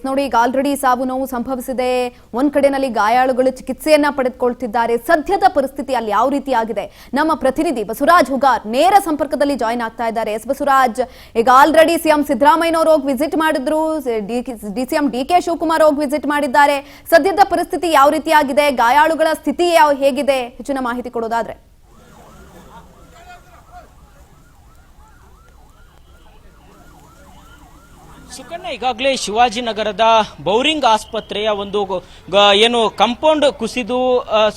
ನೋಡಿ, ಈಗ ಆಲ್ರೆಡಿ ಸಾವು ನೋವು ಸಂಭವಿಸಿದೆ. ಒಂದ್ ಕಡೆನಲ್ಲಿ ಗಾಯಾಳುಗಳು ಚಿಕಿತ್ಸೆಯನ್ನ ಪಡೆದುಕೊಳ್ತಿದ್ದಾರೆ. ಸದ್ಯದ ಪರಿಸ್ಥಿತಿ ಅಲ್ಲಿ ಯಾವ ರೀತಿ ಆಗಿದೆ? ನಮ್ಮ ಪ್ರತಿನಿಧಿ ಬಸವರಾಜ್ ಹುಗಾರ್ ನೇರ ಸಂಪರ್ಕದಲ್ಲಿ ಜಾಯಿನ್ ಆಗ್ತಾ ಇದ್ದಾರೆ. ಬಸವರಾಜ್, ಈಗ ಆಲ್ರೆಡಿ ಸಿಎಂ ಸಿದ್ದರಾಮಯ್ಯನವರು ಹೋಗಿ ವಿಸಿಟ್ ಮಾಡಿದ್ರು, ಡಿಸಿಎಂ ಡಿಕೆ ಶಿವಕುಮಾರ್ ಹೋಗಿ ವಿಸಿಟ್ ಮಾಡಿದ್ದಾರೆ. ಸದ್ಯದ ಪರಿಸ್ಥಿತಿ ಯಾವ ರೀತಿ ಆಗಿದೆ? ಗಾಯಾಳುಗಳ ಸ್ಥಿತಿ ಹೇಗಿದೆ? ಹೆಚ್ಚಿನ ಮಾಹಿತಿ ಕೊಡೋದಾದ್ರೆ. ಸುಕನ್ಯಾ, ಈಗಾಗಲೇ ಶಿವಾಜಿನಗರದ ಬೌರಿಂಗ್ ಆಸ್ಪತ್ರೆಯ ಒಂದು ಏನು ಕಾಂಪೌಂಡ್ ಕುಸಿದು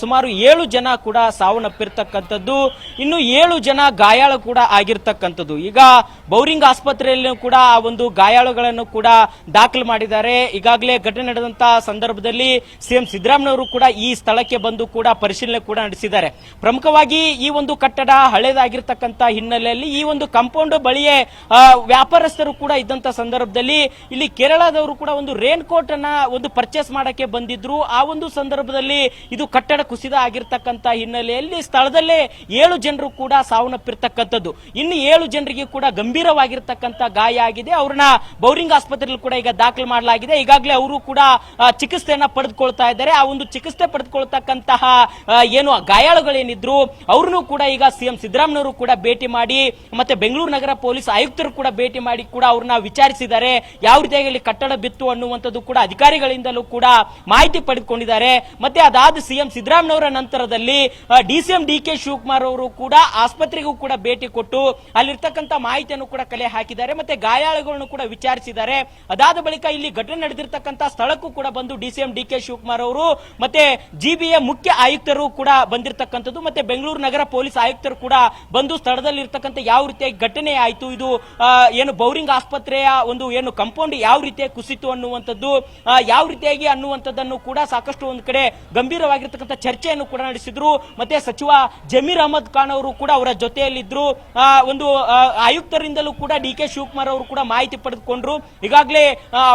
ಸುಮಾರು 7 ಜನ ಕೂಡ ಸಾವನ್ನಪ್ಪಿರ್ತಕ್ಕಂಥದ್ದು, ಇನ್ನು 7 ಜನ ಗಾಯಾಳು ಕೂಡ ಆಗಿರ್ತಕ್ಕಂಥದ್ದು. ಈಗ ಬೌರಿಂಗ್ ಆಸ್ಪತ್ರೆಯಲ್ಲಿ ಕೂಡ ಆ ಒಂದು ಗಾಯಾಳುಗಳನ್ನು ಕೂಡ ದಾಖಲು ಮಾಡಿದ್ದಾರೆ. ಈಗಾಗಲೇ ಘಟನೆ ನಡೆದಂತಹ ಸಂದರ್ಭದಲ್ಲಿ ಸಿಎಂ ಸಿದ್ದರಾಮಯ್ಯನವರು ಕೂಡ ಈ ಸ್ಥಳಕ್ಕೆ ಬಂದು ಕೂಡ ಪರಿಶೀಲನೆ ಕೂಡ ನಡೆಸಿದ್ದಾರೆ. ಪ್ರಮುಖವಾಗಿ ಈ ಒಂದು ಕಟ್ಟಡ ಹಳೆದಾಗಿರ್ತಕ್ಕಂಥ ಹಿನ್ನೆಲೆಯಲ್ಲಿ ಈ ಒಂದು ಕಾಂಪೌಂಡ್ ಬಳಿಯೇ ವ್ಯಾಪಾರಸ್ಥರು ಕೂಡ ಇದ್ದಂತ ಸಂದರ್ಭದಲ್ಲಿ ಇಲ್ಲಿ ಕೇರಳದವರು ಕೂಡ ಒಂದು ರೇನ್ ಕೋಟ್ ಅನ್ನ ಒಂದು ಪರ್ಚೇಸ್ ಮಾಡಕ್ಕೆ ಬಂದಿದ್ರು. ಆ ಒಂದು ಸಂದರ್ಭದಲ್ಲಿ ಇದು ಕಟ್ಟಡ ಕುಸಿದ ಆಗಿರ್ತಕ್ಕಂಥ ಹಿನ್ನೆಲೆಯಲ್ಲಿ ಸ್ಥಳದಲ್ಲೇ 7 ಜನರು ಕೂಡ ಸಾವನ್ನಪ್ಪಿರ್ತಕ್ಕಂಥದ್ದು. ಇನ್ನು 7 ಜನರಿಗೆ ಕೂಡ ಗಂಭೀರವಾಗಿರ್ತಕ್ಕಂಥ ಗಾಯ ಆಗಿದೆ. ಅವ್ರನ್ನ ಬೌರಿಂಗ್ ಆಸ್ಪತ್ರೆಯಲ್ಲಿ ಕೂಡ ಈಗ ದಾಖಲು ಮಾಡಲಾಗಿದೆ. ಈಗಾಗಲೇ ಅವರು ಕೂಡ ಚಿಕಿತ್ಸೆಯನ್ನ ಪಡೆದುಕೊಳ್ತಾ ಇದ್ದಾರೆ. ಆ ಒಂದು ಚಿಕಿತ್ಸೆ ಪಡೆದುಕೊಳ್ತಕ್ಕಂತಹ ಏನು ಗಾಯಾಳುಗಳೇನಿದ್ರು ಅವ್ರನ್ನು ಕೂಡ ಈಗ ಸಿಎಂ ಸಿದ್ದರಾಮಯ್ಯನವರು ಕೂಡ ಭೇಟಿ ಮಾಡಿ, ಮತ್ತೆ ಬೆಂಗಳೂರು ನಗರ ಪೊಲೀಸ್ ಆಯುಕ್ತರು ಕೂಡ ಭೇಟಿ ಮಾಡಿ ಕೂಡ ಅವ್ರನ್ನ ವಿಚಾರಿಸಿದ್ದಾರೆ. ಯಾವ ರೀತಿಯಾಗಿ ಇಲ್ಲಿ ಕಟ್ಟಡ ಬಿತ್ತು ಅನ್ನುವಂಥದ್ದು ಕೂಡ ಅಧಿಕಾರಿಗಳಿಂದಲೂ ಕೂಡ ಮಾಹಿತಿ ಪಡೆದುಕೊಂಡಿದ್ದಾರೆ. ಮತ್ತೆ ಅದಾದ ಸಿಎಂ ಸಿದ್ದರಾಮಯ್ಯನವರ ನಂತರದಲ್ಲಿ ಡಿಸಿಎಂ ಡಿಕೆ ಶಿವಕುಮಾರ್ ಅವರು ಕೂಡ ಆಸ್ಪತ್ರೆಗೂ ಕೂಡ ಭೇಟಿ ಕೊಟ್ಟು ಅಲ್ಲಿರ್ತಕ್ಕಂಥ ಮಾಹಿತಿಯನ್ನು ಕೂಡ ಕಲೆ ಹಾಕಿದ್ದಾರೆ. ಮತ್ತೆ ಗಾಯಾಳುಗಳನ್ನು ಕೂಡ ವಿಚಾರಿಸಿದ್ದಾರೆ. ಅದಾದ ಬಳಿಕ ಇಲ್ಲಿ ಘಟನೆ ನಡೆದಿರ್ತಕ್ಕಂಥ ಸ್ಥಳಕ್ಕೂ ಕೂಡ ಬಂದು ಡಿಸಿಎಂ ಡಿಕೆ ಶಿವಕುಮಾರ್ ಅವರು ಮತ್ತೆ ಜಿಬಿಎ ಮುಖ್ಯ ಆಯುಕ್ತರು ಕೂಡ ಬಂದಿರತಕ್ಕಂಥದ್ದು, ಮತ್ತೆ ಬೆಂಗಳೂರು ನಗರ ಪೊಲೀಸ್ ಆಯುಕ್ತರು ಕೂಡ ಬಂದು ಸ್ಥಳದಲ್ಲಿ ಇರ್ತಕ್ಕಂಥ ಯಾವ ರೀತಿಯಾಗಿ ಘಟನೆ ಆಯಿತು, ಇದು ಏನು ಬೌರಿಂಗ್ ಆಸ್ಪತ್ರೆಯ ಒಂದು ಏನು ಕಾಂಪೌಂಡ್ ಯಾವ ರೀತಿಯಾಗಿ ಕುಸಿತು ಅನ್ನುವಂಥದ್ದು, ಯಾವ ರೀತಿಯಾಗಿ ಅನ್ನುವಂಥದ್ದನ್ನು ಕೂಡ ಸಾಕಷ್ಟು ಒಂದು ಕಡೆ ಗಂಭೀರವಾಗಿರ್ತಕ್ಕಂಥ ಚರ್ಚೆಯನ್ನು ಕೂಡ ನಡೆಸಿದ್ರು. ಮತ್ತೆ ಸಚಿವ ಜಮೀರ್ ಅಹಮದ್ ಖಾನ್ ಅವರು ಕೂಡ ಅವರ ಜೊತೆಯಲ್ಲಿದ್ರು. ಒಂದು ಆಯುಕ್ತರಿಂದಲೂ ಕೂಡ ಡಿಕೆ ಶಿವಕುಮಾರ್ ಅವರು ಕೂಡ ಮಾಹಿತಿ ಪಡೆದುಕೊಂಡ್ರು. ಈಗಾಗಲೇ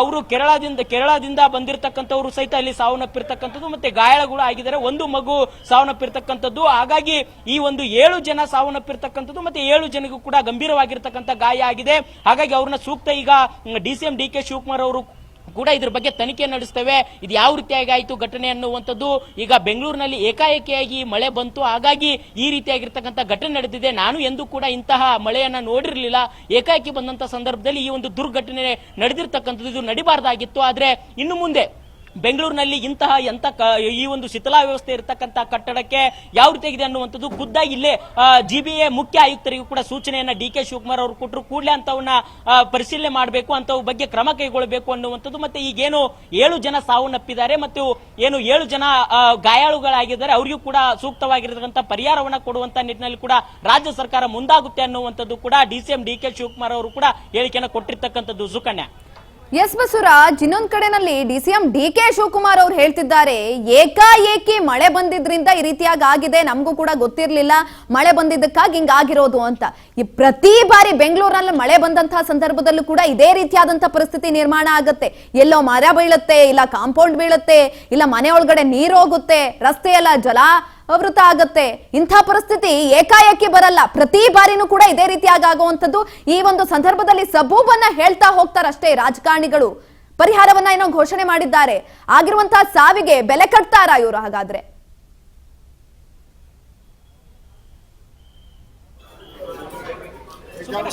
ಅವರು ಕೇರಳದಿಂದ ಬಂದಿರತಕ್ಕಂಥವರು ಸಹಿತ ಇಲ್ಲಿ ಸಾವನ್ನಪ್ಪಿರ್ತಕ್ಕಂಥದ್ದು, ಮತ್ತೆ ಗಾಯಾಳುಗಳು ಆಗಿದ್ದಾರೆ. ಒಂದು ಮಗು ಸಾವನ್ನಪ್ಪಿರ್ತಕ್ಕಂಥದ್ದು. ಹಾಗಾಗಿ ಈ ಒಂದು 7 ಜನ ಸಾವನ್ನಪ್ಪಿರ್ತಕ್ಕಂಥದ್ದು, ಮತ್ತೆ 7 ಜನಗೂ ಕೂಡ ಗಂಭೀರವಾಗಿರ್ತಕ್ಕಂಥ ಗಾಯ ಆಗಿದೆ. ಹಾಗಾಗಿ ಅವ್ರನ್ನ ಸೂಕ್ತ ಈಗ ಡಿಸಿಎಂ ಡಿಕೆ ಶಿವಕುಮಾರ್ ಅವರು ಕೂಡ ಇದ್ರ ಬಗ್ಗೆ ತನಿಖೆ ನಡೆಸ್ತೇವೆ, ಇದು ಯಾವ ರೀತಿಯಾಗಿ ಆಯಿತು ಘಟನೆ ಅನ್ನುವಂಥದ್ದು. ಈಗ ಬೆಂಗಳೂರಿನಲ್ಲಿ ಏಕಾಏಕಿಯಾಗಿ ಮಳೆ ಬಂತು, ಹಾಗಾಗಿ ಈ ರೀತಿಯಾಗಿರ್ತಕ್ಕಂಥ ಘಟನೆ ನಡೆದಿದೆ. ನಾನು ಎಂದೂ ಕೂಡ ಇಂತಹ ಮಳೆಯನ್ನ ನೋಡಿರಲಿಲ್ಲ. ಏಕಾಏಕಿ ಬಂದಂತ ಸಂದರ್ಭದಲ್ಲಿ ಈ ಒಂದು ದುರ್ಘಟನೆ ನಡೆದಿರ್ತಕ್ಕಂಥದ್ದು, ಇದು ನಡಿಬಾರ್ದಾಗಿತ್ತು. ಆದ್ರೆ ಇನ್ನು ಮುಂದೆ ಬೆಂಗಳೂರಿನಲ್ಲಿ ಈ ಒಂದು ಶಿಥಿಲಾ ವ್ಯವಸ್ಥೆ ಇರತಕ್ಕಂಥ ಕಟ್ಟಡಕ್ಕೆ ಯಾವ ರೀತಿಯಾಗಿದೆ ಅನ್ನುವಂಥದ್ದು ಖುದ್ದಾಗಿ ಇಲ್ಲೇ ಜಿಬಿಎ ಮುಖ್ಯ ಆಯುಕ್ತರಿಗೂ ಕೂಡ ಸೂಚನೆಯನ್ನ ಡಿಕೆ ಶಿವಕುಮಾರ್ ಅವರು ಕೊಟ್ಟರು. ಕೂಡಲೇ ಅಂತವನ್ನ ಪರಿಶೀಲನೆ ಮಾಡಬೇಕು, ಅಂತವ ಬಗ್ಗೆ ಕ್ರಮ ಕೈಗೊಳ್ಳಬೇಕು ಅನ್ನುವಂಥದ್ದು. ಮತ್ತೆ ಈಗೇನು 7 ಜನ ಸಾವನ್ನಪ್ಪಿದ್ದಾರೆ ಮತ್ತು ಏನು 7 ಜನ ಗಾಯಾಳುಗಳಾಗಿದ್ದಾರೆ, ಅವರಿಗೂ ಕೂಡ ಸೂಕ್ತವಾಗಿರತಕ್ಕಂಥ ಪರಿಹಾರವನ್ನ ಕೊಡುವಂತ ನಿಟ್ಟಿನಲ್ಲಿ ಕೂಡ ರಾಜ್ಯ ಸರ್ಕಾರ ಮುಂದಾಗುತ್ತೆ ಅನ್ನುವಂಥದ್ದು ಕೂಡ ಡಿಸಿಎಂ ಡಿಕೆ ಶಿವಕುಮಾರ್ ಅವರು ಕೂಡ ಹೇಳಿಕೆಯನ್ನು ಕೊಟ್ಟಿರ್ತಕ್ಕಂಥದ್ದು. ಸುಕನ್ಯಾ. ಎಸ್ ಬಸವರಾಜ್, ಇನ್ನೊಂದ್ ಕಡೆನಲ್ಲಿ ಡಿಸಿಎಂ ಡಿಕೆ ಶಿವಕುಮಾರ್ ಅವರು ಹೇಳ್ತಿದ್ದಾರೆ, ಏಕಾಏಕಿ ಮಳೆ ಬಂದಿದ್ರಿಂದ ಈ ರೀತಿಯಾಗಿ ಆಗಿದೆ, ನಮಗೂ ಕೂಡ ಗೊತ್ತಿರ್ಲಿಲ್ಲ, ಮಳೆ ಬಂದಿದ್ದಕ್ಕಾಗಿ ಹಿಂಗಾಗಿರೋದು ಅಂತ. ಈ ಪ್ರತಿ ಬಾರಿ ಬೆಂಗಳೂರಿನಲ್ಲಿ ಮಳೆ ಬಂದಂತಹ ಸಂದರ್ಭದಲ್ಲೂ ಕೂಡ ಇದೇ ರೀತಿಯಾದಂತಹ ಪರಿಸ್ಥಿತಿ ನಿರ್ಮಾಣ ಆಗುತ್ತೆ. ಎಲ್ಲೋ ಮರ ಬೀಳುತ್ತೆ, ಇಲ್ಲ ಕಾಂಪೌಂಡ್ ಬೀಳುತ್ತೆ, ಇಲ್ಲ ಮನೆ ಒಳಗಡೆ ನೀರು ಹೋಗುತ್ತೆ, ರಸ್ತೆ ಎಲ್ಲ ವೃತ ಆಗತ್ತೆ. ಇಂಥ ಪರಿಸ್ಥಿತಿ ಏಕಾಏಕಿ ಬರಲ್ಲ, ಪ್ರತಿ ಬಾರಿನೂ ಕೂಡ ಇದೇ ರೀತಿಯಾಗಿ ಆಗುವಂಥದ್ದು. ಈ ಒಂದು ಸಂದರ್ಭದಲ್ಲಿ ಸಬೂಬನ್ನ ಹೇಳ್ತಾ ಹೋಗ್ತಾರಷ್ಟೇ ರಾಜಕಾರಣಿಗಳು. ಪರಿಹಾರವನ್ನ ಏನೋ ಘೋಷಣೆ ಮಾಡಿದ್ದಾರೆ. ಆಗಿರುವಂತಹ ಸಾವಿಗೆ ಬೆಲೆ ಕಟ್ತಾರಾ ಇವರು? ಹಾಗಾದ್ರೆ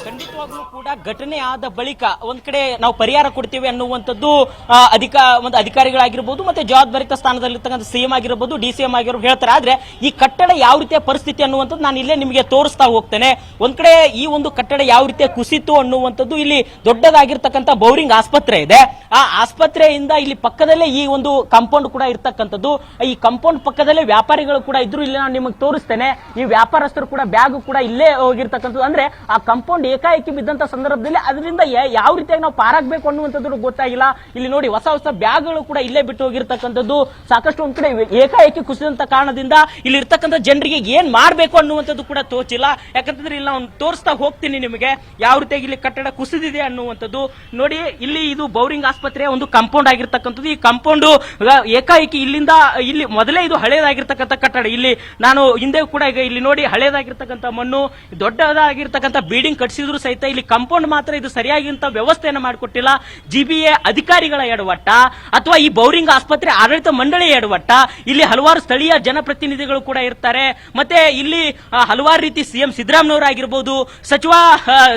ಖಂಡಿತವಾಗ್ಲೂ ಕೂಡ ಘಟನೆ ಆದ ಬಳಿಕ ಒಂದ್ ಕಡೆ ನಾವು ಪರಿಹಾರ ಕೊಡ್ತೀವಿ ಅನ್ನುವಂಥದ್ದು ಒಂದು ಅಧಿಕಾರಿಗಳಾಗಿರ್ಬೋದು, ಮತ್ತೆ ಜವಾಬ್ದಾರಿತ ಸ್ಥಾನದಲ್ಲಿರ್ತಕ್ಕಂಥ ಸಿಎಂ ಆಗಿರ್ಬೋದು, ಡಿಸಿಎಂ ಆಗಿರ್ಬೋದು ಹೇಳ್ತಾರೆ. ಆದ್ರೆ ಈ ಕಟ್ಟಡ ಯಾವ ರೀತಿಯ ಪರಿಸ್ಥಿತಿ ಅನ್ನುವಂಥದ್ದು ನಾನು ಇಲ್ಲೇ ನಿಮಗೆ ತೋರಿಸ್ತಾ ಹೋಗ್ತೇನೆ. ಒಂದ್ ಕಡೆ ಈ ಒಂದು ಕಟ್ಟಡ ಯಾವ ರೀತಿಯ ಕುಸಿತು ಅನ್ನುವಂಥದ್ದು, ಇಲ್ಲಿ ದೊಡ್ಡದಾಗಿರ್ತಕ್ಕಂಥ ಬೌರಿಂಗ್ ಆಸ್ಪತ್ರೆ ಇದೆ. ಆ ಆಸ್ಪತ್ರೆಯಿಂದ ಇಲ್ಲಿ ಪಕ್ಕದಲ್ಲೇ ಈ ಒಂದು ಕಾಂಪೌಂಡ್ ಕೂಡ ಇರ್ತಕ್ಕಂಥದ್ದು. ಈ ಕಾಂಪೌಂಡ್ ಪಕ್ಕದಲ್ಲೇ ವ್ಯಾಪಾರಿಗಳು ಕೂಡ ಇದ್ರು. ಇಲ್ಲಿ ನಾನು ನಿಮಗೆ ತೋರಿಸ್ತೇನೆ. ಈ ವ್ಯಾಪಾರಸ್ಥರು ಕೂಡ ಬ್ಯಾಗ್ ಕೂಡ ಇಲ್ಲೇ ಹೋಗಿರ್ತಕ್ಕಂಥದ್ದು. ಅಂದ್ರೆ ಆ ಕಾಂಪೌಂಡ್ ಏಕಾಏಕಿ ಬಿದ್ದಂತ ಸಂದರ್ಭದಲ್ಲಿ ಅದರಿಂದ ಯಾವ ರೀತಿಯಾಗಿ ನಾವು ಪಾರಾಗಬೇಕು ಅನ್ನುವಂಥದ್ದು ಗೊತ್ತಾಗಿಲ್ಲ. ಇಲ್ಲಿ ನೋಡಿ, ಹೊಸ ಬ್ಯಾಗ್ಗಳು ಕೂಡ ಇಲ್ಲೇ ಬಿಟ್ಟು ಹೋಗಿರ್ತಕ್ಕಂಥದ್ದು. ಸಾಕಷ್ಟು ಒಂದ್ ಕಡೆ ಏಕಾಏಕಿ ಕುಸಿದಂತ ಕಾರಣದಿಂದ ಇಲ್ಲಿ ಇರ್ತಕ್ಕಂಥ ಜನರಿಗೆ ಏನ್ ಮಾಡ್ಬೇಕು ಅನ್ನುವಂಥದ್ದು ಕೂಡ ತೋಚಿಲ್ಲ. ಯಾಕಂತಂದ್ರೆ ಇಲ್ಲಿ ನಾವು ತೋರಿಸ್ತಾ ಹೋಗ್ತೀನಿ ನಿಮಗೆ ಯಾವ ರೀತಿಯಾಗಿ ಇಲ್ಲಿ ಕಟ್ಟಡ ಕುಸಿದಿದೆ ಅನ್ನುವಂಥದ್ದು. ನೋಡಿ, ಇಲ್ಲಿ ಇದು ಬೌರಿಂಗ್ ಆಸ್ಪತ್ರೆಯ ಒಂದು ಕಾಂಪೌಂಡ್ ಆಗಿರ್ತಕ್ಕಂಥದ್ದು. ಈ ಕಾಂಪೌಂಡ್ ಏಕಾಏಕಿ ಇಲ್ಲಿ ಮೊದಲೇ ಇದು ಹಳೇದಾಗಿರ್ತಕ್ಕಂಥ ಕಟ್ಟಡ. ಇಲ್ಲಿ ನಾನು ಹಿಂದೆ ಕೂಡ ಈಗ ಇಲ್ಲಿ ನೋಡಿ ಹಳೇದಾಗಿರ್ತಕ್ಕಂಥ ಮಣ್ಣು, ದೊಡ್ಡದಾಗಿರ್ತಕ್ಕಂಥ ಬಿಲ್ಡಿಂಗ್ ಬಿಲ್ಡಿಂಗ್ ಕಟ್ಟಿಸಿದ್ರು ಸಹಿತ ಇಲ್ಲಿ ಕಾಂಪೌಂಡ್ ಮಾತ್ರ ಇದು ಸರಿಯಾಗಿಂತ ವ್ಯವಸ್ಥೆಯನ್ನು ಮಾಡಿಕೊಟ್ಟಿಲ್ಲ. GBA ಅಧಿಕಾರಿಗಳ ಎಡವಟ್ಟ ಅಥವಾ ಈ ಬೌರಿಂಗ್ ಆಸ್ಪತ್ರೆ ಆಡಳಿತ ಮಂಡಳಿಯ ಎಡವಟ್ಟ? ಇಲ್ಲಿ ಹಲವಾರು ಸ್ಥಳೀಯ ಜನಪ್ರತಿನಿಧಿಗಳು ಕೂಡ ಇರ್ತಾರೆ. ಮತ್ತೆ ಇಲ್ಲಿ ಹಲವಾರು ರೀತಿ CM ಸಿದ್ದರಾಮಯ್ಯನವರಾಗಿರ್ಬೋದು,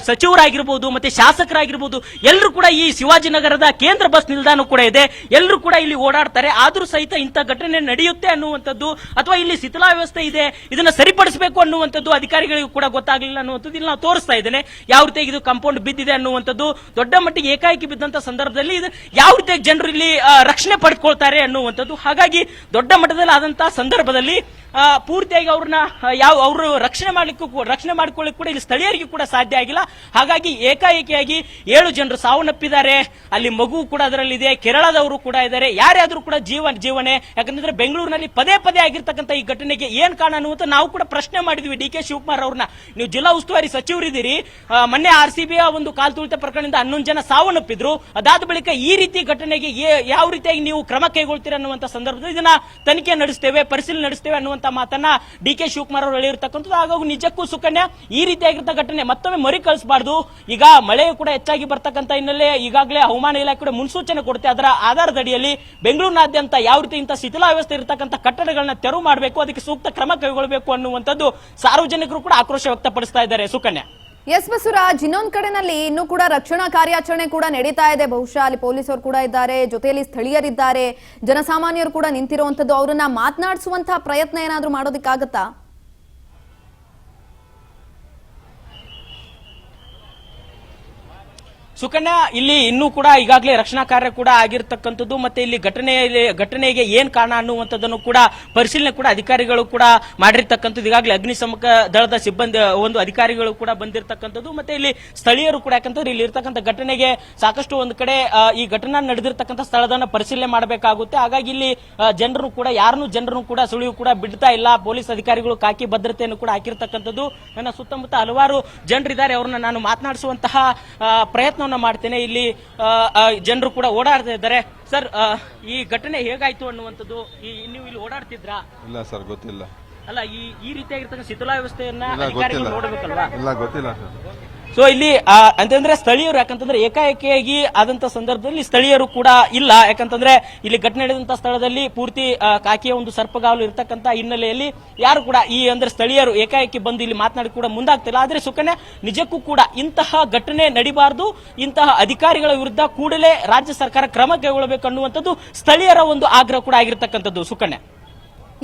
ಸಚಿವರಾಗಿರ್ಬೋದು, ಮತ್ತೆ ಶಾಸಕರಾಗಿರ್ಬೋದು, ಎಲ್ಲರೂ ಕೂಡ ಈ ಶಿವಾಜಿನಗರದ ಕೇಂದ್ರ ಬಸ್ ನಿಲ್ದಾಣ ಕೂಡ ಇದೆ, ಎಲ್ಲರೂ ಕೂಡ ಇಲ್ಲಿ ಓಡಾಡ್ತಾರೆ. ಆದ್ರೂ ಸಹಿತ ಇಂಥ ಘಟನೆ ನಡೆಯುತ್ತೆ ಅನ್ನುವಂಥದ್ದು ಅಥವಾ ಇಲ್ಲಿ ಶಿಥಿಲಾ ವ್ಯವಸ್ಥೆ ಇದೆ, ಇದನ್ನ ಸರಿಪಡಿಸಬೇಕು ಅನ್ನುವಂಥದ್ದು ಅಧಿಕಾರಿಗಳಿಗೂ ಕೂಡ ಗೊತ್ತಾಗಲಿಲ್ಲ ಅನ್ನುವಂಥದ್ದು ಇಲ್ಲಿ ನಾವು ತೋರಿಸ್ತಾ ಇದ್ದೇನೆ. ಯಾವ ರೀತಿಯಾಗಿ ಇದು ಕಾಂಪೌಂಡ್ ಬಿದ್ದಿದೆ ಅನ್ನುವಂಥದ್ದು, ದೊಡ್ಡ ಮಟ್ಟಿಗೆ ಏಕಾಏಕಿ ಬಿದ್ದಂತ ಸಂದರ್ಭದಲ್ಲಿ ಇದು ಯಾವ ರೀತಿಯಾಗಿ ಜನರು ಇಲ್ಲಿ ರಕ್ಷಣೆ ಪಡೆದುಕೊಳ್ತಾರೆ ಅನ್ನುವಂಥದ್ದು. ಹಾಗಾಗಿ ದೊಡ್ಡ ಮಟ್ಟದಲ್ಲಿ ಆದಂತಹ ಸಂದರ್ಭದಲ್ಲಿ ಪೂರ್ತಿಯಾಗಿ ಅವ್ರನ್ನ ಅವರು ರಕ್ಷಣೆ ಮಾಡಿಕೊಳ್ಳಿಕ್ಕೆ ಕೂಡ ಇಲ್ಲಿ ಸ್ಥಳೀಯರಿಗೆ ಕೂಡ ಸಾಧ್ಯ ಆಗಿಲ್ಲ. ಹಾಗಾಗಿ ಏಕಾಏಕಿಯಾಗಿ 7 ಜನರು ಸಾವನ್ನಪ್ಪಿದ್ದಾರೆ. ಅಲ್ಲಿ ಮಗು ಕೂಡ ಅದರಲ್ಲಿದೆ, ಕೇರಳದವರು ಕೂಡ ಇದ್ದಾರೆ. ಯಾರ್ಯಾದ್ರೂ ಕೂಡ ಜೀವನೆ. ಯಾಕಂದ್ರೆ ಬೆಂಗಳೂರಿನಲ್ಲಿ ಪದೇ ಪದೇ ಆಗಿರ್ತಕ್ಕಂಥ ಈ ಘಟನೆಗೆ ಏನ್ ಕಾರಣ ಅನ್ನುವಂತ ನಾವು ಕೂಡ ಪ್ರಶ್ನೆ ಮಾಡಿದ್ವಿ DK ಶಿವಕುಮಾರ್ ಅವ್ರನ್ನ. ನೀವು ಜಿಲ್ಲಾ ಉಸ್ತುವಾರಿ ಸಚಿವರಿದ್ದೀರಿ, ಮೊನ್ನೆ RCB ಒಂದು ಕಾಲ್ ತುಳಿತ ಪ್ರಕರಣದಿಂದ 11 ಜನ ಸಾವನ್ನಪ್ಪಿದ್ರು. ಅದಾದ ಬಳಿಕ ಈ ರೀತಿ ಘಟನೆಗೆ ಯಾವ ರೀತಿಯಾಗಿ ನೀವು ಕ್ರಮ ಕೈಗೊಳ್ತೀರಾ ಅನ್ನುವಂತ ಸಂದರ್ಭದಲ್ಲಿ ಇದನ್ನ ತನಿಖೆ ನಡೆಸ್ತೇವೆ, ಪರಿಶೀಲನೆ ನಡೆಸ್ತೇವೆ ಅನ್ನುವಂತ ಮಾತನ್ನ DK ಶಿವಕುಮಾರ್ ಅವರು ಹೇಳಿರ್ತಕ್ಕಂಥದ್ದು. ಹಾಗಾಗಿ ನಿಜಕ್ಕೂ ಸುಕನ್ಯಾ, ಈ ರೀತಿಯಾಗಿರ್ತ ಘಟನೆ ಮತ್ತೊಮ್ಮೆ ಮರಿ ಕಳಿಸಬಾರ್ದು. ಈಗ ಮಳೆ ಕೂಡ ಹೆಚ್ಚಾಗಿ ಬರ್ತಕ್ಕಂಥ ಹಿನ್ನೆಲೆ ಈಗಾಗಲೇ ಹವಾಮಾನ ಇಲಾಖೆ ಕೂಡ ಮುನ್ಸೂಚನೆ ಕೊಡುತ್ತೆ. ಅದರ ಆಧಾರದಡಿಯಲ್ಲಿ ಬೆಂಗಳೂರಿನಾದ್ಯಂತ ಯಾವ ರೀತಿ ಇಂಥ ಶಿಥಿಲಾ ವ್ಯವಸ್ಥೆ ಇರತಕ್ಕಂಥ ಕಟ್ಟಡಗಳನ್ನ ತೆರವು ಮಾಡಬೇಕು, ಅದಕ್ಕೆ ಸೂಕ್ತ ಕ್ರಮ ಕೈಗೊಳ್ಳಬೇಕು ಅನ್ನುವಂಥದ್ದು ಸಾರ್ವಜನಿಕರು ಕೂಡ ಆಕ್ರೋಶ ವ್ಯಕ್ತಪಡಿಸ್ತಾ ಇದ್ದಾರೆ. ಸುಕನ್ಯಾ. ಎಸ್ ಬಸವರಾಜ್, ಇನ್ನೊಂದ್ ಕಡೆನಲ್ಲಿ ಇನ್ನೂ ಕೂಡ ರಕ್ಷಣಾ ಕಾರ್ಯಾಚರಣೆ ಕೂಡ ನಡೀತಾ ಇದೆ. ಬಹುಶಃ ಅಲ್ಲಿ ಪೊಲೀಸರು ಕೂಡ ಇದ್ದಾರೆ, ಜೊತೆಯಲ್ಲಿ ಸ್ಥಳೀಯರಿದ್ದಾರೆ, ಜನಸಾಮಾನ್ಯರು ಕೂಡ ನಿಂತಿರುವಂತದ್ದು. ಅವರನ್ನ ಮಾತನಾಡಿಸುವಂತಹ ಪ್ರಯತ್ನ ಏನಾದ್ರೂ ಮಾಡೋದಕ್ಕಾಗತ್ತಾ? ಸುಕನ್ಯಾ, ಇಲ್ಲಿ ಇನ್ನೂ ಕೂಡ ಈಗಾಗಲೇ ರಕ್ಷಣಾ ಕಾರ್ಯ ಕೂಡ ಆಗಿರ್ತಕ್ಕಂಥದ್ದು. ಮತ್ತೆ ಇಲ್ಲಿ ಘಟನೆಗೆ ಏನ್ ಕಾರಣ ಅನ್ನುವಂಥದ್ದನ್ನು ಕೂಡ ಪರಿಶೀಲನೆ ಕೂಡ ಅಧಿಕಾರಿಗಳು ಕೂಡ ಮಾಡಿರ್ತಕ್ಕಂಥದ್ದು. ಈಗಾಗಲೇ ಅಗ್ನಿಶಾಮಕ ದಳದ ಸಿಬ್ಬಂದಿ ಒಂದು ಅಧಿಕಾರಿಗಳು ಕೂಡ ಬಂದಿರತಕ್ಕಂಥದ್ದು. ಮತ್ತೆ ಇಲ್ಲಿ ಸ್ಥಳೀಯರು ಕೂಡ, ಯಾಕಂತಂದ್ರೆ ಇಲ್ಲಿ ಇರ್ತಕ್ಕಂಥ ಘಟನೆಗೆ ಸಾಕಷ್ಟು ಒಂದು ಕಡೆ ಈ ಘಟನೆ ನಡೆದಿರ್ತಕ್ಕಂಥ ಸ್ಥಳದನ್ನ ಪರಿಶೀಲನೆ ಮಾಡಬೇಕಾಗುತ್ತೆ. ಹಾಗಾಗಿ ಇಲ್ಲಿ ಜನರನ್ನು ಕೂಡ ಸುಳಿವು ಕೂಡ ಬಿಡ್ತಾ ಇಲ್ಲ. ಪೊಲೀಸ್ ಅಧಿಕಾರಿಗಳು ಕಾಕಿ ಭದ್ರತೆಯನ್ನು ಕೂಡ ಹಾಕಿರ್ತಕ್ಕಂಥದ್ದು. ನನ್ನ ಸುತ್ತಮುತ್ತ ಹಲವಾರು ಜನರಿದ್ದಾರೆ, ಅವ್ರನ್ನ ನಾನು ಮಾತನಾಡಿಸುವಂತಹ ಪ್ರಯತ್ನ ಮಾಡ್ತೇನೆ. ಇಲ್ಲಿ ಜನರು ಕೂಡ ಓಡಾಡ್ತಾ ಇದ್ದಾರೆ. ಸರ್, ಈ ಘಟನೆ ಹೇಗಾಯ್ತು ಅನ್ನುವಂಥದ್ದು, ನೀವು ಇಲ್ಲಿ ಓಡಾಡ್ತಿದ್ರಾ? ಇಲ್ಲ ಸರ್, ಗೊತ್ತಿಲ್ಲ. ಅಲ್ಲ, ಈ ರೀತಿಯಾಗಿರ್ತಕ್ಕಂಥ ಶಿಥಿಲಾ ವ್ಯವಸ್ಥೆಯನ್ನ ಅಧಿಕಾರಿಗಳು ನೋಡಬೇಕಲ್ವಾ? ಇಲ್ಲ, ಗೊತ್ತಿಲ್ಲ ಸರ್. ಸೊ ಇಲ್ಲಿ ಅಂತಂದ್ರೆ ಸ್ಥಳೀಯರು, ಯಾಕಂತಂದ್ರೆ ಏಕಾಏಕಿಯಾಗಿ ಆದಂತ ಸಂದರ್ಭದಲ್ಲಿ ಸ್ಥಳೀಯರು ಕೂಡ ಇಲ್ಲ. ಯಾಕಂತಂದ್ರೆ ಇಲ್ಲಿ ಘಟನೆ ನಡೆದಂತ ಸ್ಥಳದಲ್ಲಿ ಪೂರ್ತಿ ಕಾಕಿಯ ಒಂದು ಸರ್ಪಗಾವಲು ಇರತಕ್ಕಂತ ಹಿನ್ನೆಲೆಯಲ್ಲಿ ಯಾರು ಕೂಡ ಅಂದ್ರೆ ಸ್ಥಳೀಯರು ಏಕಾಏಕಿ ಬಂದು ಇಲ್ಲಿ ಮಾತನಾಡಿ ಕೂಡ ಮುಂದಾಗ್ತಿಲ್ಲ. ಆದ್ರೆ ಸುಕನ್ಯಾ, ನಿಜಕ್ಕೂ ಕೂಡ ಇಂತಹ ಘಟನೆ ನಡಿಬಾರದು. ಇಂತಹ ಅಧಿಕಾರಿಗಳ ವಿರುದ್ಧ ಕೂಡಲೇ ರಾಜ್ಯ ಸರ್ಕಾರ ಕ್ರಮ ಕೈಗೊಳ್ಳಬೇಕು ಅನ್ನುವಂಥದ್ದು ಸ್ಥಳೀಯರ ಒಂದು ಆಗ್ರಹ ಕೂಡ ಆಗಿರ್ತಕ್ಕಂಥದ್ದು. ಸುಕನ್ಯಾ.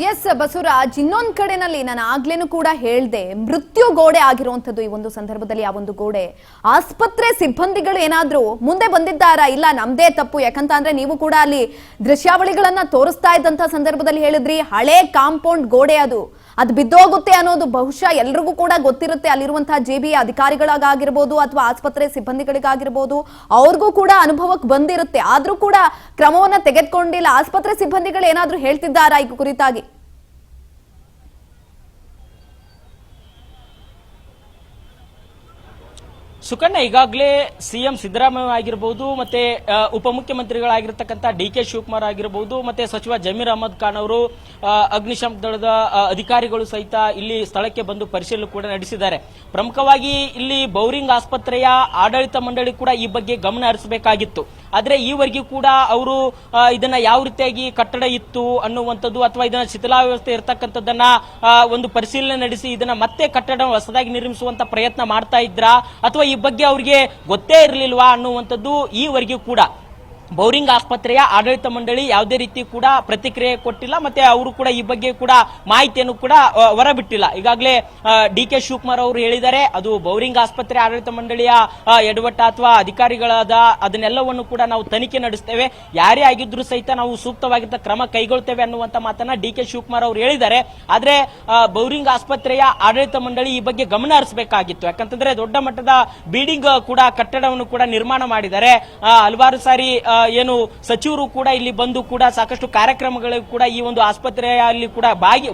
ಎಸ್ ಬಸವರಾಜ್, ಇನ್ನೊಂದ್ ಕಡೆನಲ್ಲಿ ನಾನು ಆಗ್ಲೇನು ಕೂಡ ಹೇಳ್ದೆ, ಮೃತ್ಯು ಗೋಡೆ ಆಗಿರುವಂತದ್ದು ಈ ಒಂದು ಸಂದರ್ಭದಲ್ಲಿ. ಆ ಒಂದು ಗೋಡೆ ಆಸ್ಪತ್ರೆ ಸಿಬ್ಬಂದಿಗಳು ಏನಾದ್ರೂ ಮುಂದೆ ಬಂದಿದ್ದಾರಾ? ಇಲ್ಲ ನಮ್ದೇ ತಪ್ಪು. ಯಾಕಂತ ಅಂದ್ರೆ ನೀವು ಕೂಡ ಅಲ್ಲಿ ದೃಶ್ಯಾವಳಿಗಳನ್ನ ತೋರಿಸ್ತಾ ಇದ್ದಂತ ಸಂದರ್ಭದಲ್ಲಿ ಹೇಳಿದ್ರಿ, ಹಳೆ ಕಾಂಪೌಂಡ್ ಗೋಡೆ ಅದು ಬಿದ್ದೋಗುತ್ತೆ ಅನ್ನೋದು ಬಹುಶಃ ಎಲ್ರಿಗೂ ಕೂಡ ಗೊತ್ತಿರುತ್ತೆ. ಅಲ್ಲಿರುವಂತಹ JBA ಅಧಿಕಾರಿಗಳಿಗಾಗಿರ್ಬೋದು ಅಥವಾ ಆಸ್ಪತ್ರೆ ಸಿಬ್ಬಂದಿಗಳಿಗಾಗಿರ್ಬೋದು, ಅವ್ರಿಗೂ ಕೂಡ ಅನುಭವಕ್ಕೆ ಬಂದಿರುತ್ತೆ. ಆದ್ರೂ ಕೂಡ ಕ್ರಮವನ್ನ ತೆಗೆದುಕೊಂಡಿಲ್ಲ. ಆಸ್ಪತ್ರೆ ಸಿಬ್ಬಂದಿಗಳು ಏನಾದ್ರೂ ಹೇಳ್ತಿದ್ದಾರಾ ಈ ಕುರಿತಾಗಿ? ಸುಕನ್ಯಾ, ಈಗಾಗಲೇ CM ಸಿದ್ದರಾಮಯ್ಯ ಆಗಿರಬಹುದು, ಮತ್ತೆ ಉಪಮುಖ್ಯಮಂತ್ರಿಗಳಾಗಿರ್ತಕ್ಕಂಥ DK ಶಿವಕುಮಾರ್ ಆಗಿರಬಹುದು, ಮತ್ತೆ ಸಚಿವ ಜಮೀರ್ ಅಹಮದ್ ಖಾನ್ ಅವರು, ಅಗ್ನಿಶಾಮಕ ದಳದ ಅಧಿಕಾರಿಗಳು ಸಹಿತ ಇಲ್ಲಿ ಸ್ಥಳಕ್ಕೆ ಬಂದು ಪರಿಶೀಲನೆ ಕೂಡ ನಡೆಸಿದ್ದಾರೆ. ಪ್ರಮುಖವಾಗಿ ಇಲ್ಲಿ ಬೌರಿಂಗ್ ಆಸ್ಪತ್ರೆಯ ಆಡಳಿತ ಮಂಡಳಿ ಕೂಡ ಈ ಬಗ್ಗೆ ಗಮನ ಹರಿಸಬೇಕಾಗಿತ್ತು. ಆದ್ರೆ ಈವರೆಗೂ ಕೂಡ ಅವರು ಇದನ್ನ ಯಾವ ರೀತಿಯಾಗಿ ಕಟ್ಟಡ ಇತ್ತು ಅನ್ನುವಂಥದ್ದು ಅಥವಾ ಇದನ್ನ ಶಿಥಿಲಾ ವ್ಯವಸ್ಥೆ ಇರತಕ್ಕಂಥದ್ದನ್ನ ಒಂದು ಪರಿಶೀಲನೆ ನಡೆಸಿ ಇದನ್ನ ಮತ್ತೆ ಕಟ್ಟಡ ಹೊಸದಾಗಿ ನಿರ್ಮಿಸುವಂತ ಪ್ರಯತ್ನ ಮಾಡ್ತಾ ಇದ್ರಾ ಅಥವಾ ಈ ಬಗ್ಗೆ ಅವರಿಗೆ ಗೊತ್ತೇ ಇರಲಿಲ್ವಾ ಅನ್ನುವಂಥದ್ದು ಈವರೆಗೂ ಕೂಡ ಬೌರಿಂಗ್ ಆಸ್ಪತ್ರೆಯ ಆಡಳಿತ ಮಂಡಳಿ ಯಾವುದೇ ರೀತಿ ಕೂಡ ಪ್ರತಿಕ್ರಿಯೆ ಕೊಟ್ಟಿಲ್ಲ. ಮತ್ತೆ ಅವರು ಕೂಡ ಈ ಬಗ್ಗೆ ಕೂಡ ಮಾಹಿತಿಯನ್ನು ಕೂಡ ಹೊರಬಿಟ್ಟಿಲ್ಲ. ಈಗಾಗಲೇ DK ಶಿವಕುಮಾರ್ ಅವರು ಹೇಳಿದ್ದಾರೆ, ಅದು ಬೌರಿಂಗ್ ಆಸ್ಪತ್ರೆ ಆಡಳಿತ ಮಂಡಳಿಯ ಎಡವಟ್ಟ ಅಥವಾ ಅಧಿಕಾರಿಗಳಾದ ಅದನ್ನೆಲ್ಲವನ್ನು ಕೂಡ ನಾವು ತನಿಖೆ ನಡೆಸ್ತೇವೆ, ಯಾರೇ ಆಗಿದ್ರು ಸಹಿತ ನಾವು ಸೂಕ್ತವಾಗಿದ್ದ ಕ್ರಮ ಕೈಗೊಳ್ತೇವೆ ಅನ್ನುವಂತ ಮಾತನ್ನ DK ಶಿವಕುಮಾರ್ ಅವರು ಹೇಳಿದ್ದಾರೆ. ಆದ್ರೆ ಬೌರಿಂಗ್ ಆಸ್ಪತ್ರೆಯ ಆಡಳಿತ ಮಂಡಳಿ ಈ ಬಗ್ಗೆ ಗಮನ ಹರಿಸಬೇಕಾಗಿತ್ತು. ಯಾಕಂತಂದ್ರೆ ದೊಡ್ಡ ಮಟ್ಟದ ಬಿಲ್ಡಿಂಗ್ ಕೂಡ ಕಟ್ಟಡವನ್ನು ಕೂಡ ನಿರ್ಮಾಣ ಮಾಡಿದ್ದಾರೆ. ಹಲವಾರು ಸಾರಿ ಏನು ಸಚಿವರು ಕೂಡ ಇಲ್ಲಿ ಬಂದು ಕೂಡ ಸಾಕಷ್ಟು ಕಾರ್ಯಕ್ರಮಗಳು ಕೂಡ ಈ ಒಂದು ಆಸ್ಪತ್ರೆಯಲ್ಲಿ ಕೂಡ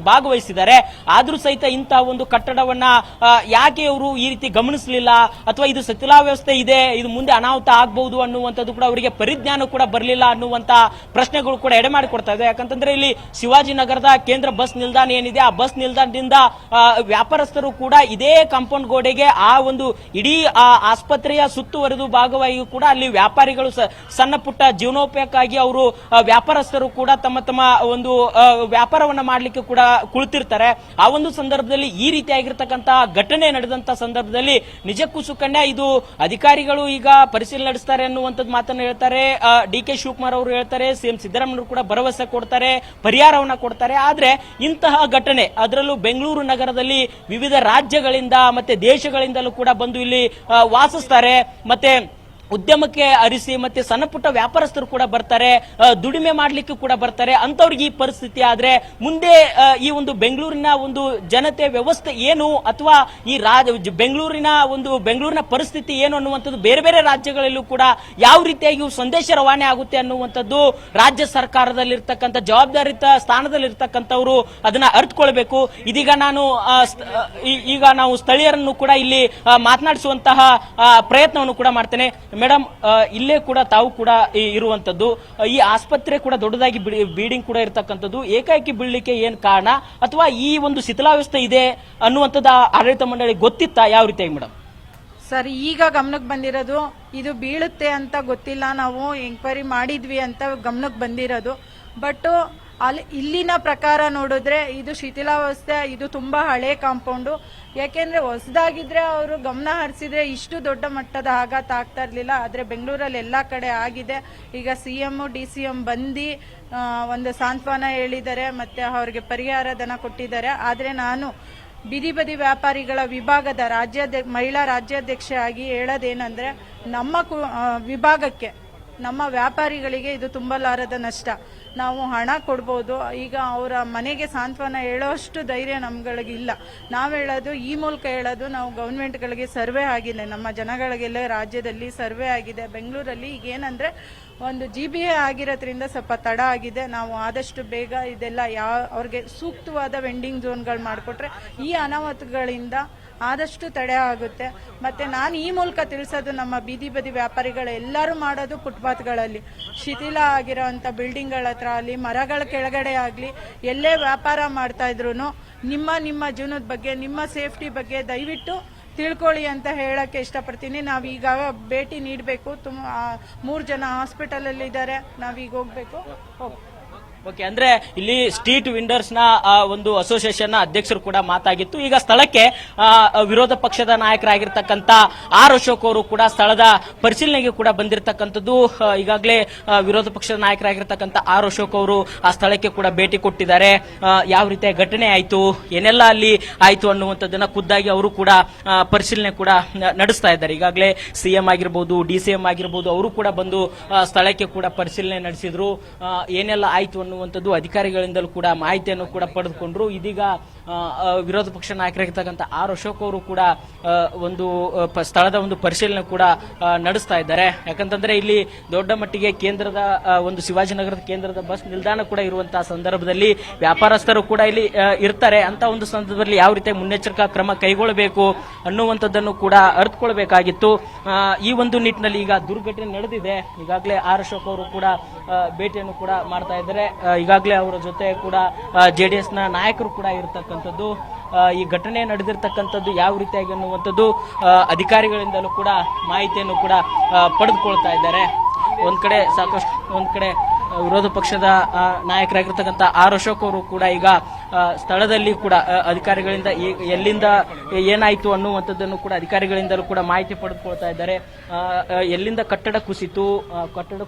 ಭಾಗವಹಿಸಿದ್ದಾರೆ. ಆದ್ರೂ ಸಹಿತ ಇಂತಹ ಒಂದು ಕಟ್ಟಡವನ್ನ ಯಾಕೆ ಅವರು ಈ ರೀತಿ ಗಮನಿಸಲಿಲ್ಲ, ಅಥವಾ ಇದು ಶಿಥಿಲಾವಸ್ಥೆ ಇದೆ, ಇದು ಮುಂದೆ ಅನಾಹುತ ಆಗಬಹುದು ಅನ್ನುವಂಥದ್ದು ಕೂಡ ಅವರಿಗೆ ಪರಿಜ್ಞಾನ ಕೂಡ ಬರಲಿಲ್ಲ ಅನ್ನುವಂತ ಪ್ರಶ್ನೆಗಳು ಕೂಡ ಎಡೆಮಾಡಿಕೊಡ್ತಾ ಇದೆ. ಯಾಕಂತಂದ್ರೆ ಇಲ್ಲಿ ಶಿವಾಜಿನಗರದ ಕೇಂದ್ರ ಬಸ್ ನಿಲ್ದಾಣ ಏನಿದೆ, ಆ ಬಸ್ ನಿಲ್ದಾಣದಿಂದ ವ್ಯಾಪಾರಸ್ಥರು ಕೂಡ ಇದೇ ಕಾಂಪೌಂಡ್ ಗೋಡೆಗೆ ಆ ಒಂದು ಇಡೀ ಆಸ್ಪತ್ರೆಯ ಸುತ್ತುವರೆದು ಭಾಗವಾಗಿ ಕೂಡ ಅಲ್ಲಿ ವ್ಯಾಪಾರಿಗಳು ಸಣ್ಣ ಪುಟ್ಟ ಜೀವನೋಪಯಕ್ಕಾಗಿ ಅವರು ವ್ಯಾಪಾರಸ್ಥರು ಕೂಡ ತಮ್ಮ ತಮ್ಮ ಒಂದು ವ್ಯಾಪಾರವನ್ನ ಮಾಡ್ಲಿಕ್ಕೆ ಕೂಡ ಕುಳಿತಿರ್ತಾರೆ. ಆ ಒಂದು ಸಂದರ್ಭದಲ್ಲಿ ಈ ರೀತಿಯಾಗಿರ್ತಕ್ಕಂತಹ ಘಟನೆ ನಡೆದಂತ ಸಂದರ್ಭದಲ್ಲಿ ನಿಜಕ್ಕೂ ಸುಕನ್ಯಾ ಇದು ಅಧಿಕಾರಿಗಳು ಈಗ ಪರಿಶೀಲನೆ ನಡೆಸ್ತಾರೆ ಅನ್ನುವಂಥದ್ದು ಮಾತನ್ನು ಹೇಳ್ತಾರೆ. ಡಿ.ಕೆ. ಶಿವಕುಮಾರ್ ಅವರು ಹೇಳ್ತಾರೆ, ಸಿಎಂ ಸಿದ್ದರಾಮಯ್ಯ ಕೂಡ ಭರವಸೆ ಕೊಡ್ತಾರೆ, ಪರಿಹಾರವನ್ನ ಕೊಡ್ತಾರೆ. ಆದ್ರೆ ಇಂತಹ ಘಟನೆ, ಅದರಲ್ಲೂ ಬೆಂಗಳೂರು ನಗರದಲ್ಲಿ ವಿವಿಧ ರಾಜ್ಯಗಳಿಂದ ಮತ್ತೆ ದೇಶಗಳಿಂದಲೂ ಕೂಡ ಬಂದು ಇಲ್ಲಿ ವಾಸಿಸ್ತಾರೆ, ಮತ್ತೆ ಉದ್ಯಮಕ್ಕೆ ಅರಿಸಿ ಮತ್ತೆ ಸಣ್ಣ ಪುಟ್ಟ ವ್ಯಾಪಾರಸ್ಥರು ಕೂಡ ಬರ್ತಾರೆ, ದುಡಿಮೆ ಮಾಡ್ಲಿಕ್ಕೆ ಕೂಡ ಬರ್ತಾರೆ. ಅಂತವ್ರಿಗೆ ಈ ಪರಿಸ್ಥಿತಿ ಆದ್ರೆ ಮುಂದೆ ಈ ಒಂದು ಬೆಂಗಳೂರಿನ ಒಂದು ಜನತೆ ವ್ಯವಸ್ಥೆ ಏನು, ಅಥವಾ ಈ ಬೆಂಗಳೂರಿನ ಪರಿಸ್ಥಿತಿ ಏನು ಅನ್ನುವಂಥದ್ದು ಬೇರೆ ಬೇರೆ ರಾಜ್ಯಗಳಲ್ಲೂ ಕೂಡ ಯಾವ ರೀತಿಯಾಗಿ ಸಂದೇಶ ರವಾನೆ ಆಗುತ್ತೆ ಅನ್ನುವಂಥದ್ದು ರಾಜ್ಯ ಸರ್ಕಾರದಲ್ಲಿರ್ತಕ್ಕಂಥ ಜವಾಬ್ದಾರಿತ ಸ್ಥಾನದಲ್ಲಿರ್ತಕ್ಕಂಥವ್ರು ಅದನ್ನ ಅರ್ಥಕೊಳ್ಬೇಕು. ಇದೀಗ ನಾವು ಸ್ಥಳೀಯರನ್ನು ಕೂಡ ಇಲ್ಲಿ ಮಾತನಾಡಿಸುವಂತಹ ಪ್ರಯತ್ನವನ್ನು ಕೂಡ ಮಾಡ್ತೇನೆ. ಮೇಡಮ್, ಇಲ್ಲೇ ಕೂಡ ತಾವು ಕೂಡ ಇರುವಂತದ್ದು, ಈ ಆಸ್ಪತ್ರೆ ಕೂಡ ದೊಡ್ಡದಾಗಿ ಬಿಲ್ಡಿಂಗ್ ಕೂಡ ಇರತಕ್ಕಂಥದ್ದು, ಏಕಾಏಕಿ ಬೀಳಲಿಕ್ಕೆ ಏನ್ ಕಾರಣ, ಅಥವಾ ಈ ಒಂದು ಶಿಥಿಲಾವಸ್ಥೆ ಇದೆ ಅನ್ನುವಂಥದ್ದು ಆಡಳಿತ ಮಂಡಳಿ ಗೊತ್ತಿತ್ತಾ, ಯಾವ ರೀತಿಯಾಗಿ ಮೇಡಮ್? ಸರ್, ಈಗ ಗಮನಕ್ಕೆ ಬಂದಿರೋದು ಇದು ಬೀಳುತ್ತೆ ಅಂತ ಗೊತ್ತಿಲ್ಲ, ನಾವು ಎಂಕ್ವೈರಿ ಮಾಡಿದ್ವಿ ಅಂತ ಗಮನಕ್ಕೆ ಬಂದಿರೋದು. ಬಟ್ ಇಲ್ಲಿನ ಪ್ರಕಾರ ನೋಡಿದ್ರೆ ಇದು ಶಿಥಿಲಾವಸ್ಥೆ, ಇದು ತುಂಬಾ ಹಳೆ ಕಾಂಪೌಂಡು. ಯಾಕೆಂದ್ರೆ ಹೊಸದಾಗಿದ್ರೆ ಅವರು ಗಮನ ಹರಿಸಿದ್ರೆ ಇಷ್ಟು ದೊಡ್ಡ ಮಟ್ಟದ ಆಘಾತ ಆಗ್ತಾ ಇರ್ಲಿಲ್ಲ. ಆದ್ರೆ ಬೆಂಗಳೂರಲ್ಲಿ ಎಲ್ಲಾ ಕಡೆ ಆಗಿದೆ. ಈಗ ಸಿಎಂ DCM ಬಂದು ಒಂದು ಸಾಂತ್ವನ ಹೇಳಿದ್ದಾರೆ, ಮತ್ತೆ ಅವರಿಗೆ ಪರಿಹಾರ ಧನ ಕೊಟ್ಟಿದ್ದಾರೆ. ಆದ್ರೆ ನಾನು ಬೀದಿ ಬದಿ ವ್ಯಾಪಾರಿಗಳ ವಿಭಾಗದ ಮಹಿಳಾ ರಾಜ್ಯಾಧ್ಯಕ್ಷೆ ಆಗಿ ಹೇಳೋದೇನಂದ್ರೆ, ನಮ್ಮ ವಿಭಾಗಕ್ಕೆ, ನಮ್ಮ ವ್ಯಾಪಾರಿಗಳಿಗೆ ಇದು ತುಂಬಲಾರದ ನಷ್ಟ. ನಾವು ಹಣ ಕೊಡ್ಬೋದು, ಈಗ ಅವರ ಮನೆಗೆ ಸಾಂತ್ವನ ಹೇಳೋಷ್ಟು ಧೈರ್ಯ ನಮ್ಗಳಿಗಿಲ್ಲ. ನಾವು ಹೇಳೋದು, ಈ ಮೂಲಕ ಹೇಳೋದು, ನಾವು ಗವರ್ಮೆಂಟ್ಗಳಿಗೆ ಸರ್ವೆ ಆಗಿದೆ, ನಮ್ಮ ಜನಗಳಿಗೆಲ್ಲ ರಾಜ್ಯದಲ್ಲಿ ಸರ್ವೆ ಆಗಿದೆ. ಬೆಂಗಳೂರಲ್ಲಿ ಈಗ ಏನಂದ್ರೆ ಒಂದು GBA ಆಗಿರೋದ್ರಿಂದ ಸ್ವಲ್ಪ ತಡ ಆಗಿದೆ. ನಾವು ಆದಷ್ಟು ಬೇಗ ಇದೆಲ್ಲ ಅವ್ರಿಗೆ ಸೂಕ್ತವಾದ ವೆಂಡಿಂಗ್ ಝೋನ್ಗಳು ಮಾಡಿಕೊಟ್ರೆ ಈ ಅನಾಹುತಗಳಿಂದ ಆದಷ್ಟು ತಡೆ ಆಗುತ್ತೆ. ಮತ್ತೆ ನಾನು ಈ ಮೂಲಕ ತಿಳಿಸೋದು, ನಮ್ಮ ಬೀದಿ ಬದಿ ವ್ಯಾಪಾರಿಗಳು ಎಲ್ಲರೂ ಮಾಡೋದು ಫುಟ್ಪಾತ್ಗಳಲ್ಲಿ, ಶಿಥಿಲ ಆಗಿರೋಂಥ ಬಿಲ್ಡಿಂಗ್ಗಳ ಹತ್ರ ಆಗಲಿ, ಮರಗಳ ಕೆಳಗಡೆ ಆಗಲಿ, ಎಲ್ಲೇ ವ್ಯಾಪಾರ ಮಾಡ್ತಾ ಇದ್ರು ನಿಮ್ಮ ಜೀವನದ ಬಗ್ಗೆ, ನಿಮ್ಮ ಸೇಫ್ಟಿ ಬಗ್ಗೆ ದಯವಿಟ್ಟು ತಿಳ್ಕೊಳ್ಳಿ ಅಂತ ಹೇಳಕ್ಕೆ ಇಷ್ಟಪಡ್ತೀನಿ. ನಾವೀಗ ಭೇಟಿ ನೀಡಬೇಕು. 3 ಜನ ಹಾಸ್ಪಿಟಲ್ ಅಲ್ಲಿ ಇದ್ದಾರೆ, ನಾವೀಗ ಹೋಗ್ಬೇಕು. ಓಕೆ, ಅಂದ್ರೆ ಇಲ್ಲಿ ಸ್ಟ್ರೀಟ್ ವೆಂಡರ್ಸ್ ನ ಒಂದು ಅಸೋಸಿಯೇಷನ್ ನ ಅಧ್ಯಕ್ಷರು ಕೂಡ ಮಾತಾಗಿತ್ತು. ಈಗ ಸ್ಥಳಕ್ಕೆ ವಿರೋಧ ಪಕ್ಷದ ನಾಯಕರಾಗಿರ್ತಕ್ಕಂಥ ಆರ್ ಅಶೋಕ್ ಅವರು ಕೂಡ ಸ್ಥಳದ ಪರಿಶೀಲನೆಗೆ ಕೂಡ ಬಂದಿರತಕ್ಕಂಥದ್ದು. ಈಗಾಗಲೇ ವಿರೋಧ ಪಕ್ಷದ ನಾಯಕರಾಗಿರ್ತಕ್ಕಂಥ ಆರ್ ಅಶೋಕ್ ಅವರು ಆ ಸ್ಥಳಕ್ಕೆ ಕೂಡ ಭೇಟಿ ಕೊಟ್ಟಿದ್ದಾರೆ. ಯಾವ ರೀತಿಯ ಘಟನೆ ಆಯ್ತು, ಏನೆಲ್ಲ ಅಲ್ಲಿ ಆಯ್ತು ಅನ್ನುವಂಥದ್ದನ್ನ ಖುದ್ದಾಗಿ ಅವರು ಕೂಡ ಪರಿಶೀಲನೆ ಕೂಡ ನಡೆಸ್ತಾ ಇದ್ದಾರೆ. ಈಗಾಗಲೇ ಸಿಎಂ ಆಗಿರ್ಬೋದು, DCM ಆಗಿರ್ಬೋದು, ಅವರು ಕೂಡ ಬಂದು ಸ್ಥಳಕ್ಕೆ ಕೂಡ ಪರಿಶೀಲನೆ ನಡೆಸಿದ್ರು. ಏನೆಲ್ಲ ಆಯ್ತು ಅನ್ನುವಂಥದ್ದು ಅಧಿಕಾರಿಗಳಿಂದಲೂ ಕೂಡ ಮಾಹಿತಿಯನ್ನು ಕೂಡ ಪಡೆದುಕೊಂಡ್ರು. ಇದೀಗ ವಿರೋಧ ಪಕ್ಷ ನಾಯಕರಾಗಿರ್ತಕ್ಕಂಥ ಆರ್ ಅಶೋಕ್ ಅವರು ಕೂಡ ಒಂದು ಸ್ಥಳದ ಒಂದು ಪರಿಶೀಲನೆ ಕೂಡ ನಡೆಸ್ತಾ ಇದ್ದಾರೆ. ಯಾಕಂತಂದ್ರೆ ಇಲ್ಲಿ ದೊಡ್ಡ ಮಟ್ಟಿಗೆ ಕೇಂದ್ರದ ಒಂದು ಶಿವಾಜಿನಗರದ ಕೇಂದ್ರದ ಬಸ್ ನಿಲ್ದಾಣ ಕೂಡ ಇರುವಂತಹ ಸಂದರ್ಭದಲ್ಲಿ ವ್ಯಾಪಾರಸ್ಥರು ಕೂಡ ಇಲ್ಲಿ ಇರ್ತಾರೆ. ಅಂತ ಒಂದು ಸಂದರ್ಭದಲ್ಲಿ ಯಾವ ರೀತಿ ಮುನ್ನೆಚ್ಚರಿಕಾ ಕ್ರಮ ಕೈಗೊಳ್ಳಬೇಕು ಅನ್ನುವಂಥದ್ದನ್ನು ಕೂಡ ಅರ್ಥಕೊಳ್ಬೇಕಾಗಿತ್ತು. ಈ ಒಂದು ನಿಟ್ಟಿನಲ್ಲಿ ಈಗ ದುರ್ಘಟನೆ ನಡೆದಿದೆ. ಈಗಾಗಲೇ ಆರ್ ಅಶೋಕ್ ಅವರು ಕೂಡ ಭೇಟಿಯನ್ನು ಕೂಡ ಮಾಡ್ತಾ ಇದ್ದಾರೆ. ಈಗಾಗಲೇ ಅವರ ಜೊತೆ ಕೂಡ JDS ನ ನಾಯಕರು ಕೂಡ ಇರತಕ್ಕಂಥದ್ದು. ಈ ಘಟನೆ ನಡೆದಿರ್ತಕ್ಕಂಥದ್ದು ಯಾವ ರೀತಿಯಾಗಿ ಅನ್ನುವಂಥದ್ದು ಅಧಿಕಾರಿಗಳಿಂದಲೂ ಕೂಡ ಮಾಹಿತಿಯನ್ನು ಕೂಡ ಪಡೆದುಕೊಳ್ತಾ ಇದ್ದಾರೆ. ಒಂದ್ ಕಡೆ ವಿರೋಧ ಪಕ್ಷದ ನಾಯಕರಾಗಿರ್ತಕ್ಕಂಥ ಆರ್ ಅಶೋಕ್ ಅವರು ಕೂಡ ಈಗ ಸ್ಥಳದಲ್ಲಿ ಕೂಡ ಅಧಿಕಾರಿಗಳಿಂದ ಎಲ್ಲಿಂದ ಏನಾಯ್ತು ಅನ್ನುವಂಥದ್ದನ್ನು ಕೂಡ ಅಧಿಕಾರಿಗಳಿಂದಲೂ ಕೂಡ ಮಾಹಿತಿ ಪಡೆದುಕೊಳ್ತಾ ಇದ್ದಾರೆ. ಎಲ್ಲಿಂದ ಕಟ್ಟಡ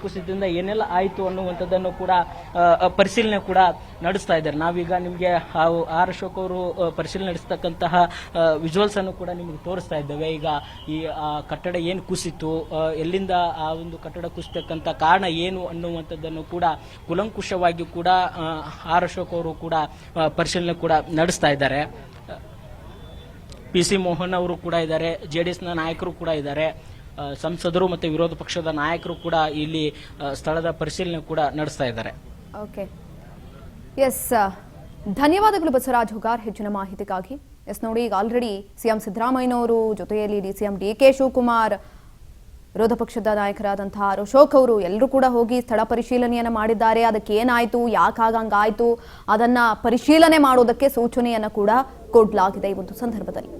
ಕುಸಿತದಿಂದ ಏನೆಲ್ಲ ಆಯ್ತು ಅನ್ನುವಂಥದ್ದನ್ನು ಕೂಡ ಪರಿಶೀಲನೆ ಕೂಡ ನಡೆಸ್ತಾ ಇದ್ದಾರೆ. ನಾವೀಗ ನಿಮಗೆ ಆರ್ ಅಶೋಕ್ ಅವರು ಪರಿಶೀಲನೆ ನಡೆಸತಕ್ಕಂತಹ ವಿಜುವಲ್ಸ್ ಅನ್ನು ಕೂಡ ನಿಮಗೆ ತೋರಿಸ್ತಾ ಇದ್ದೇವೆ. ಈಗ ಈ ಕಟ್ಟಡ ಏನು ಕುಸಿತು, ಎಲ್ಲಿಂದ ಆ ಒಂದು ಕಟ್ಟಡ ಕುಸಿತಕ್ಕಂತ ಕಾರಣ ಏನು ಅನ್ನುವಂಥದ್ದನ್ನು ಕೂಡ ಕುಲಂಕುಷವಾಗಿ ಕೂಡ ಆರ್ ಅಶೋಕ್ ಅವರು ಕೂಡ ಪರಿಶೀಲನೆ ಕೂಡ ನಡೆಸ್ತಾ ಇದ್ದಾರೆ. PC ಮೋಹನ್ ಅವರು ಕೂಡ ಇದ್ದಾರೆ, JDS ನ ನಾಯಕರು ಕೂಡ ಇದ್ದಾರೆ. ಸಂಸದರು ಮತ್ತು ವಿರೋಧ ಪಕ್ಷದ ನಾಯಕರು ಕೂಡ ಇಲ್ಲಿ ಸ್ಥಳದ ಪರಿಶೀಲನೆ ಕೂಡ ನಡೆಸ್ತಾ ಇದ್ದಾರೆ. ಓಕೆ, ಎಸ್, ಧನ್ಯವಾದಗಳು ಬಸವರಾಜ್ ಹುಗಾರ್ ಹೆಚ್ಚಿನ ಮಾಹಿತಿಗಾಗಿ. ಎಸ್, ನೋಡಿ, ಈಗ ಆಲ್ರೆಡಿ ಸಿಎಂ ಸಿದ್ದರಾಮಯ್ಯನವರು ಜೊತೆಯಲ್ಲಿ DCM DK ಶಿವಕುಮಾರ್, ವಿರೋಧ ಪಕ್ಷದ ನಾಯಕರಾದಂತಹ ಅಶೋಕ್ ಅವರು ಎಲ್ಲರೂ ಕೂಡ ಹೋಗಿ ಸ್ಥಳ ಪರಿಶೀಲನೆಯನ್ನ ಮಾಡಿದ್ದಾರೆ. ಅದಕ್ಕೆ ಏನಾಯ್ತು, ಯಾಕಾಗಂಗಾಯ್ತು ಅದನ್ನ ಪರಿಶೀಲನೆ ಮಾಡೋದಕ್ಕೆ ಸೂಚನೆಯನ್ನ ಕೂಡ ಕೊಡಲಾಗಿದೆ ಈ ಒಂದು ಸಂದರ್ಭದಲ್ಲಿ.